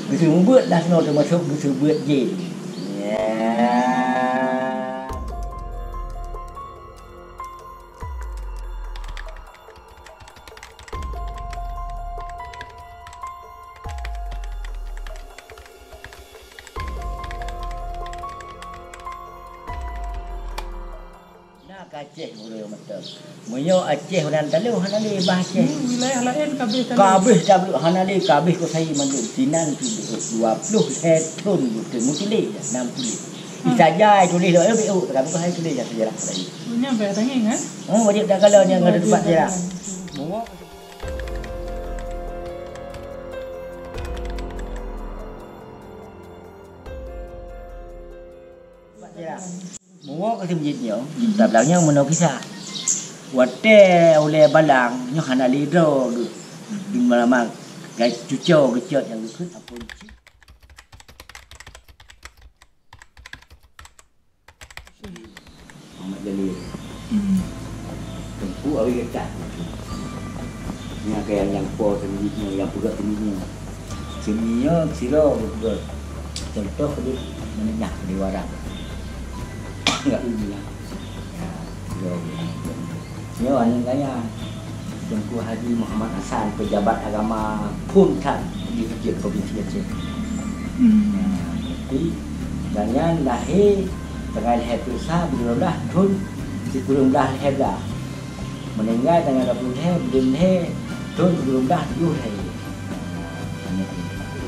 Gitu membuat dah semua termasuk gitu buat je. Aceh boleh macam. Munyo Aceh dan talu hanali bahasa. Wilayah lain kabeh talu. Kabeh talu hanali kabeh ko saya mandu sinan tu 20 setun tu mutile 60. Isaja tulis dah BU kamu ko saya tulis dah sejarah tadi. Punya barang kan? Oh wajib dah kalau yang ada tempat sejarah. Mungo Mungo kasi mjidnyo, tablangnya menaw kisah. Wate oleh balang nyo hanali do di malamang gai cuco gecot yang ikut apa cik. Muhammad Jalil. Tengku awi gecat. Ni kayak yang po sendirinya, yang pegat sendirinya. Sendirinya siro betul. Contoh dia menyak di warang. Enggak bilang. Ya, anak saya Tunku Haji Muhammad Hasan, pejabat agama Puntan di Provinsi Aceh. Jadi, jangan lahir tengah lahir besar belum dah tun, si belum dah lahir dah. Meninggal tengah 20 lahir belum lahir tun belum dah 7 lahir.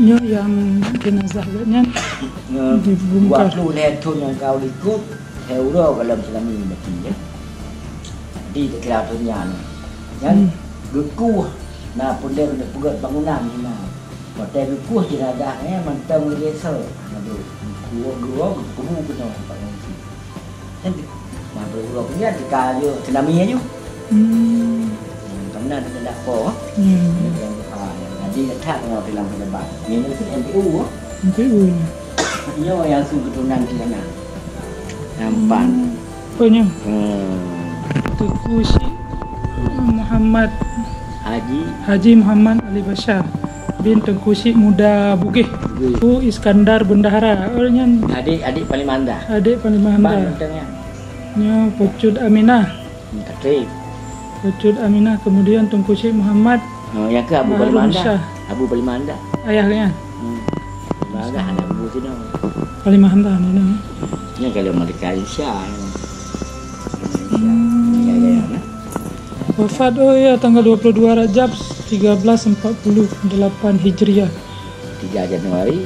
Nyo yang jenazahnya dibungkar. Waktu lahir tun yang kau ikut Euro kalau selama ini mati ya. Di dekat dunia ni. Yang geku na pun dia pegat bangunan ni nah. Hotel geku jenazahnya mentang desa. Aduh, gua kubu kena tempat ni. Nanti nah berguru punya dikali tsunami aja. Karena ada tak apa. Jadi dekat dengan dalam pejabat. Ini tu MPU. MPU. Dia yang sungguh keturunan di sana. Nampak. Punya. Tengku Syekh Muhammad Haji Muhammad Ali Bashar bin Tengku Syekh Muda Bugih. Ku Iskandar Bendahara. Orangnya adik paling manda. Adik paling manda. Nyo Pucud Aminah. Katrib. Pucud Aminah, kemudian Tengku Syekh Muhammad. Oh, yang ke Abu paling manda. Abu paling manda. Ayahnya. Manda anak Abu tu dah. Paling manda ni. Ni kalau mereka Aisyah. Wafat tanggal 22 Rajab 1348 Hijriah. 3 Januari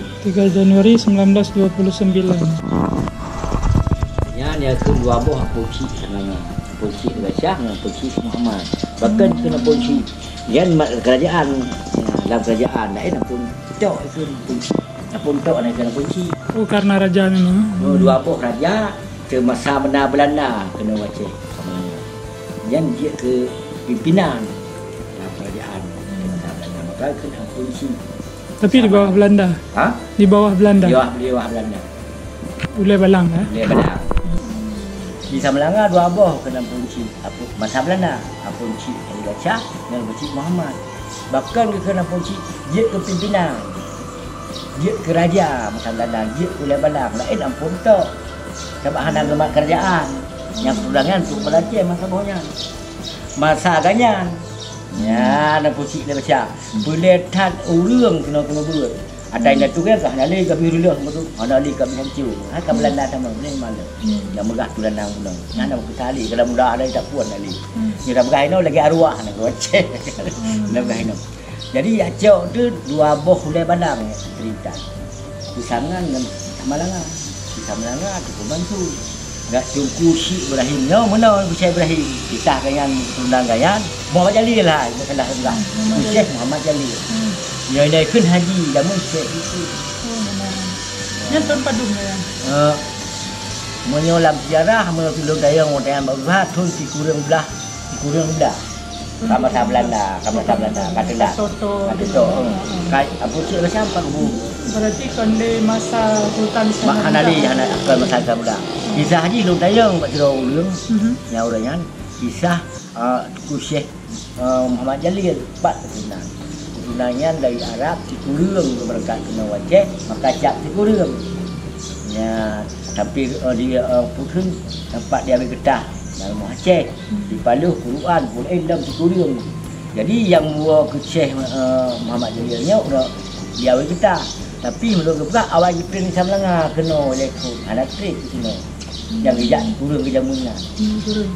1929. Ya dia ke dua buah polisi sebenarnya. Polisi Aisyah dengan polisi Muhammad. Bahkan kena polisi yang kerajaan dalam kerajaan lain pun tok itu polisi. Apun tok nak kena polisi. Oh karena raja memang. Dua buah raja ke masa benar Belanda kena wajib. Yang dia ke pimpinan kerajaan maka kena polisi. Tapi di bawah Belanda. Ha? Di bawah Belanda. Di bawah Belanda. Ulai Balang Ulai Balang. Di Samlanga dua buah kena polisi. Apa masa Belanda? Polisi Aisyah dan polisi Muhammad. Bahkan dia kena polisi dia ke pimpinan. Dia ke raja masa Belanda, dia Ulai Balang. Lain ampun tok. Sebab hana gemak kerajaan. Yang pulangan tu Aceh masa bawahnya. Masa ganyan. Ya, nak pusing dia baca. Boleh tak urang kena buat. Ada yang tu kan hana le ka biru dah betul. Hana le ka biru. Ha ka Belanda sama ni malu. Yang megah tulan nang pulang. Hana ke tali kalau mudah ada tak puan ali. Ni dah megah ino lagi arwah nak Aceh. Dah megah ino. Jadi Aceh tu dua boh Ulai Balang cerita. Kusangan dengan Malanga. Di Malanga tu bantu. Gak Tengku Syekh Ibrahim no mana Syekh Ibrahim kisah dengan Tundang Gayan Muhammad Jalil lah bukanlah sebelah Syekh Muhammad Jalil dia kun haji jamun Syekh itu yang Tun Padung ya menyolam sejarah menurut daya ngotayan bagah tun si kurang belah Kamasa Belanda katalah soto kai apa sih siapa bu berarti konde masa hutan sana hanali akan masa Belanda kisah haji lu tayang pak jero ulung nya urang kisah Tengku Syekh Muhammad Jalil 4 keturunan keturunannya dari Arab Cikurung berangkat ke Aceh maka cap Cikurung ya tapi di Putun tempat dia ambil getah dalam Aceh di Paluh Quran pun dalam Cikurung jadi yang mua ke Syekh Muhammad Jalilnya dia ambil getah tapi menurut kita awal kita ni Samlanga kena lekut anak trik ke sini yang gejak kurang ke jamuna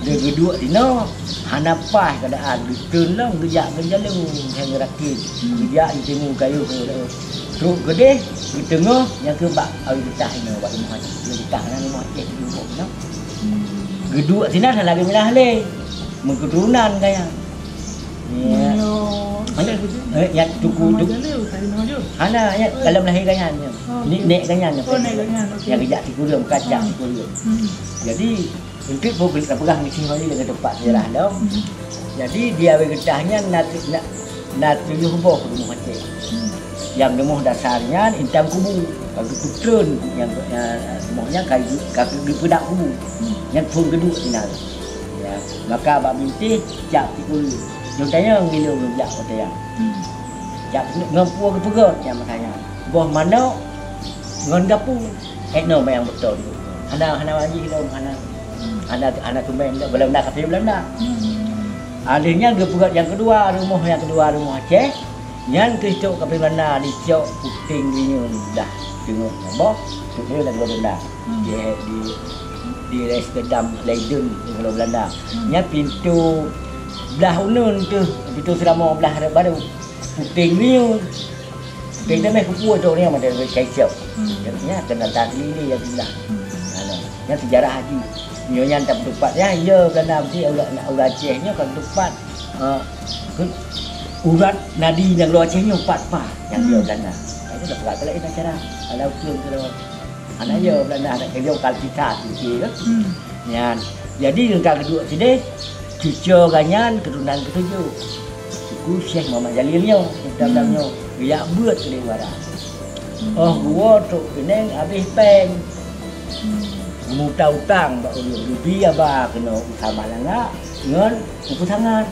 dia kedua dino hanapah keadaan ditun lang gejak menjalung hang rakit gejak di tengah kayu teruk gede di tengah yang kebak awi getah ni buat rumah dia getah nan rumah cek di rumah no kedua sini ada lagi milah le mengketurunan kaya ya yang tuku ana ya dalam lahir ganyan ni nek ganyan yang gejak Cikurung kacak Cikurung jadi untuk boleh pegang misi hari dengan tempat sejarah dah jadi dia bergetahnya nak tujuh boh rumah Aceh yang rumah dasarnya intam kubu kalau turun yang semuanya kaki di pedak kubu yang pun geduk final ya maka abang binti jak Cikurung contohnya ngilu jak kata yang jak ngampu ke pegot yang makanya boh mana ngon gapu no yang betul hana wajib lo anak kemain Belanda kafir Belanda akhirnya ke pegot yang kedua rumah Aceh yang kecok kafir Belanda dicok puting rinyun dah tengok boh tu dia dah Belanda di Amsterdam Leiden di Belanda nya pintu belah unun tu pintu selama belah baru puting rinyun kita mai kupu tu ni ada kecok jadinya kena tadi ni yang bilang yang sejarah haji nyonya tempat ya Belanda mesti urat Acehnya kan tempat urat nadi yang luar Acehnya 4 pa yang dia Belanda itu dah pegat lain acara kalau pun kalau anak ya Belanda ada kerja kalpitat sikit kan jadi yang kedua sini cucu ganyan keturunan ketujuh suku Syekh Muhammad Jalilnya dalamnya dia buat ke dewara gua tu kena habis peng muta utang bak rupi apa kena sama langa ngon utangan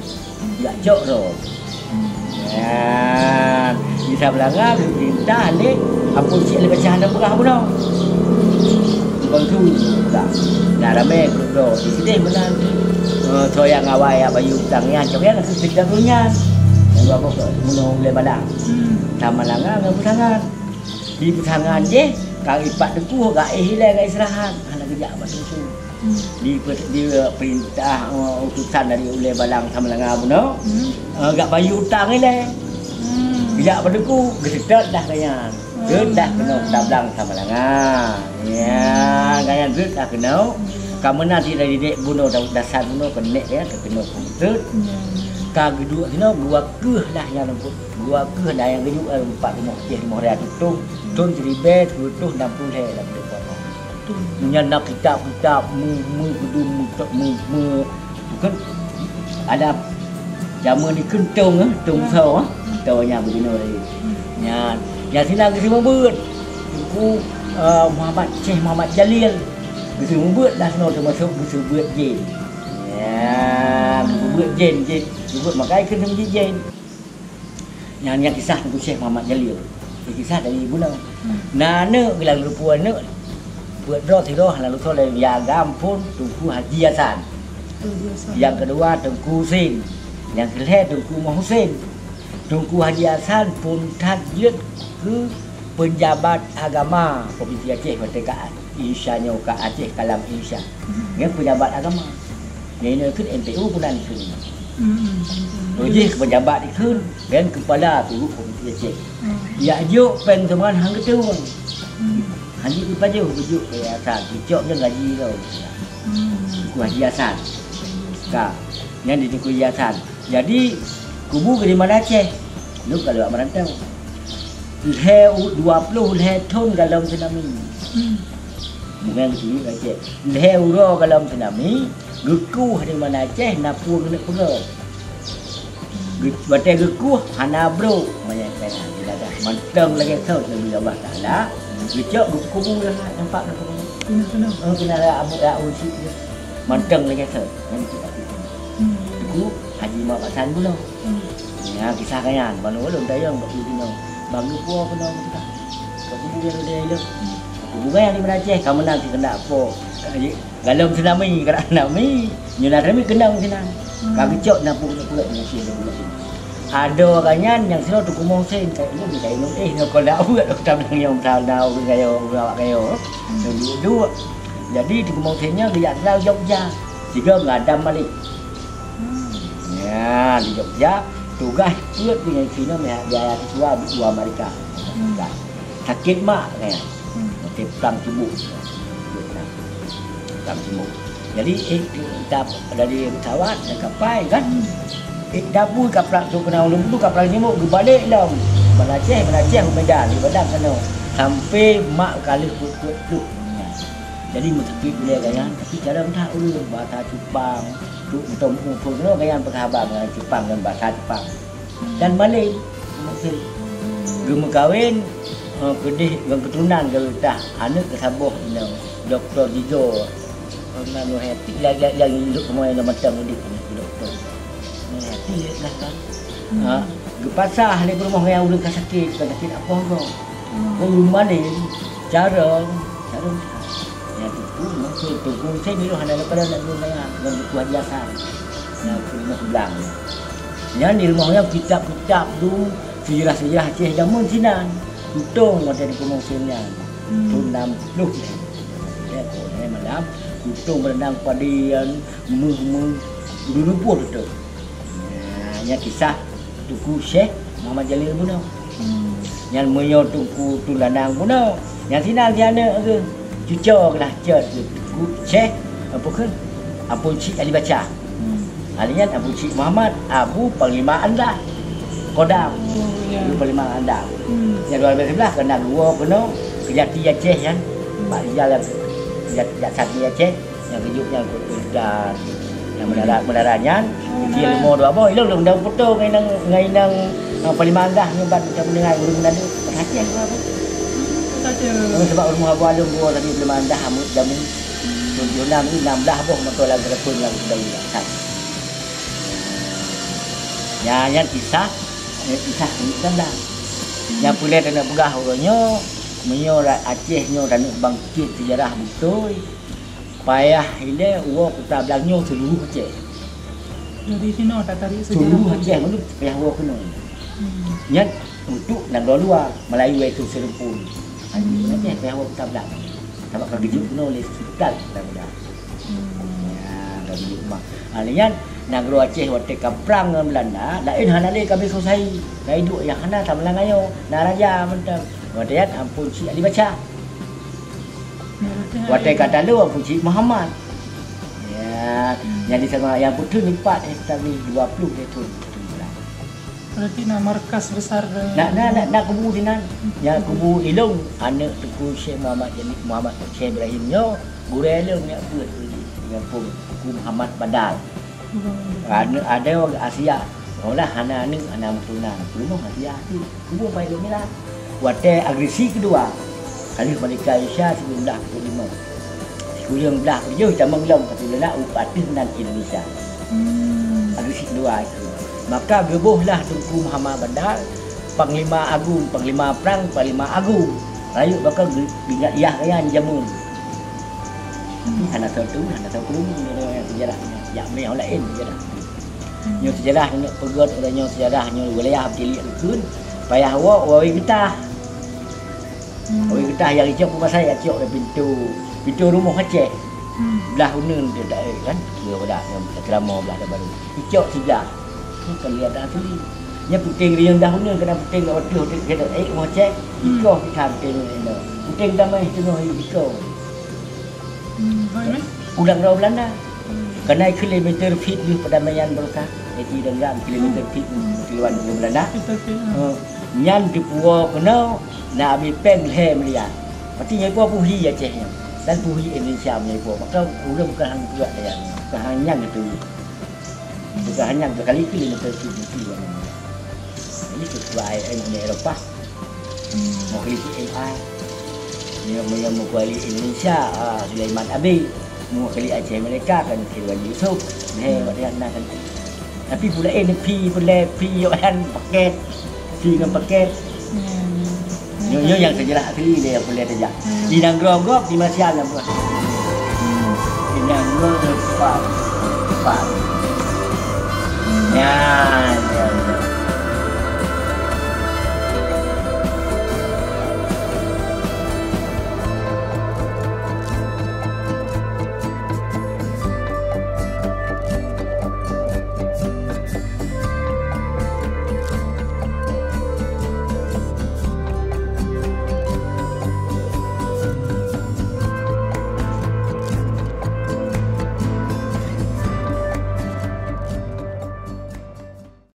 ya jok ro ya bisa belanga perintah ni apa sih le baca anda berah pun bantu dah rame bro di sini benar so yang awai apa utangnya coknya sekitar dunia yang apa menung le balang sama langa ngau utangan di utangan je kang ipat deku gak hilang gak istirahat anak kerja apa tu di perintah utusan dari Ulai Balang sama langa puno gak bayu utang ni le kerja apa deku gesedot dah kayan dah kena tablang sama langa ya kayan dah kena kamu nanti dari dek buno dasar buno kenek ya kena puntut ka kedua kena gua keh dah yang lembut gua keh dah yang gejuk 4 rumah Aceh rumah raya tutung tun ceribet 60 he dalam dekat menyandak kitab bukan ada zaman ni kentung tung so taunya begini ya sila ke semua buat buku Syekh Muhammad Jalil ke semua buat dah semua termasuk buku buat jin ya buat jin buat makai ke semua jin yang kisah buku Syekh Muhammad Jalil kisah dari ibu nak nana bilang rupuan nak buat roh tiroh lalu soleh yang gampun Tungku Haji Hasan yang kedua Tungku Husin yang ketiga Tungku Muhammad Husin Tungku Haji Hasan pun tajud ke penjabat agama Provinsi Aceh Merdeka Insyanya ke Aceh Kalam Insya yang penjabat agama yang ini ke MPU pun nanti Ojek penjabat ikun dan kepala turut Provinsi Aceh ya juk peng teman hang ketua Haji Paju bujuk Hasan, bicoknya gaji kau. Ku Haji Hasan. Ka, yang di Ku Hasan. Jadi kubu ke di mana Aceh? Lu kalau merantau. Leh 20 leh ton dalam tsunami. Bukan gitu Aceh. Leh euro dalam tsunami, geku di mana Aceh napu kena perut. Batai geku hana bro, banyak kena tidak mantang lagi kau dari Allah Taala. Bicok kubu dah nampak dah kena ada abu usi manteng lagi tu yang kita tu Haji Mak Hasan pula Ya, kisah kan. Mana ulun dayang bak bina. Bagi puak kena kita. Kau kubu yang dia elok. Kubu yang di Aceh kamu nanti kena apa? Galam tsunami kena tsunami. Nyunar kami kena kena. Kami cok napuk pula dengan sih bulan ini. Ada kanyan yang sino tu kumong sen kayak ini bisa inung nak dah buat doktor bilang yang tahu kayo bawa kayo. Dua. Jadi di kumong sennya dia tahu Jogja. Tiga ngadam balik. Ya, di Jogja tugas pulut dengan sino meh biaya siswa dua mereka. Sakit mak kayak. Okey, perang tubuh. Perang tubuh. Jadi kita dari pesawat dan kapal kan. Dapur kapal tu kena ulung tu kapal nyemuk ke balik dah. Aceh ke Medan, di Medan sana. Sampai mak kali kut tu. Jadi mesti boleh kan. Tapi cara entah ulung bahasa Jepang, tu betul tu kan perkhabar dengan Jepang dan bahasa Jepang. Dan balik mesti gemuk kahwin kedih dengan keturunan kalau dah anak ke Sabah ni Dr. Dizo. Nanu hati yang hidup semua yang macam ni doktor. Hati dah kan. Gepasah le rumah yang ulun sakit apa kau. Rumah ni cara ya tu maksud tu saya ni hanya pada nak guna dengan buku jasa. Nak rumah belang. Yang di rumahnya kitab-kitab tu sejarah-sejarah Aceh zaman Cina. Tutung ada di kumong senya. Tu 60 ya kau malam tutung berenang padian dulu pun tu. Ya kisah tuku Syekh Muhammad Jalil pun. Yang menyo tuku tu lanang pun. Yang sina tiana ke cucuk lah cer tuku Syekh apa ke? Ampun Cik Ali Baca. Alian Abu Cik Muhammad Abu Panglima Anda Kodam. Abu Panglima Anda. Yang luar biasa belah kena dua kena Kejati Aceh kan. Pak Rizal yang Sakti Aceh yang kejutnya dan yang mendaratnya dia mau dua boy lu dah foto ngai nang Panglima Anda nyebat macam dengan urang nadu perhatian apa. Sebab rumah gua ada gua tadi Panglima Anda hamut jamu. Tunjunam ni 16 boh motor lagi telefon lagi dah. Yang kisah ni kan dah. Yang boleh kena pegah orangnya menyo Aceh nyo dan bangkit sejarah betul. Payah ile uang kita belangnya seluruh Aceh. Dari sini tak tarik sejarah. Seluruh Aceh menurut payah uang kena. Yang untuk nak luar Melayu itu serempun. Aceh payah uang kita belang. Sebab kerja kena oleh sultan kita belang. Ya, dari rumah. Alian Negara Aceh waktu kaprang dengan Belanda, lain hana le kami selesai. Gai duk yang hana tak melang ayo. Nak raja mentang. Waktu ampun Cik Ali Baca. Waktu kata lu ampun Cik Muhammad. Ya, yang di sana yang putu ni 4 tapi 20 itu. Berarti nak markas besar. Nak kubu di nan. Yang kubu Ilung anak tuku Syekh Muhammad Jalil Muhammad Syekh Ibrahim nyo, guru Ilung ni buat dengan kubu Muhammad Badal. Ada orang Asia. Olah hana ni anak mutunan. Belum Asia tu. Kubu pai ni lah. Waktu agresi kedua. Kali mereka Aisyah 1945. Sekurang belah kerja kita mengelam tapi nak upati dan Indonesia. Agresi kedua itu. Maka gebuhlah Tunku Muhammad Badal Panglima Agung, Panglima Perang, Panglima Agung. Rayu bakal bingat yah kayan jamun. Hana tahu ni sejarahnya. Ya yang lain sejarah. Nyo sejarah nyo pegot oleh nyo sejarah nyo wilayah Abdilik Lekun. Payah wawi getah. Wawi getah yang icok pun saya icok pintu rumah Aceh. Belah unen dia dak kan. Dia pada yang kerama belah dah baru. Icok sebelah. Ni kan lihat dah tu ni. Nya puting riang dah unen kena puting kat waduh kita rumah Aceh. Iko kita puting ni. Puting damai tengah iko. Ulang raw Belanda. Kena kilometer feet di perdamaian mereka. Jadi dengan kilometer feet keluar dari Belanda. Nyan di pulau kena nak ambil peng leher melihat. Berarti nyai pulau puhi Aceh nya. Dan puhi Indonesia nyai pulau. Maka ulang bukan hang buat dia. Bukan hanya gitu. Bukan hanya kali kilometer feet itu. Ini sesuai dengan Eropah. Mau kali AI. Yang mau kali Indonesia Sulaiman Abi. Mau kali Aceh mereka kan Kirwan Yusuf. Leher dia nak kan. Tapi pula pi kan paket. Pi dengan paket. Nyo yang sejarah asli dia boleh saja. Di Nanggro di Malaysia lah buat. Di Nanggro tu cepat. Ya,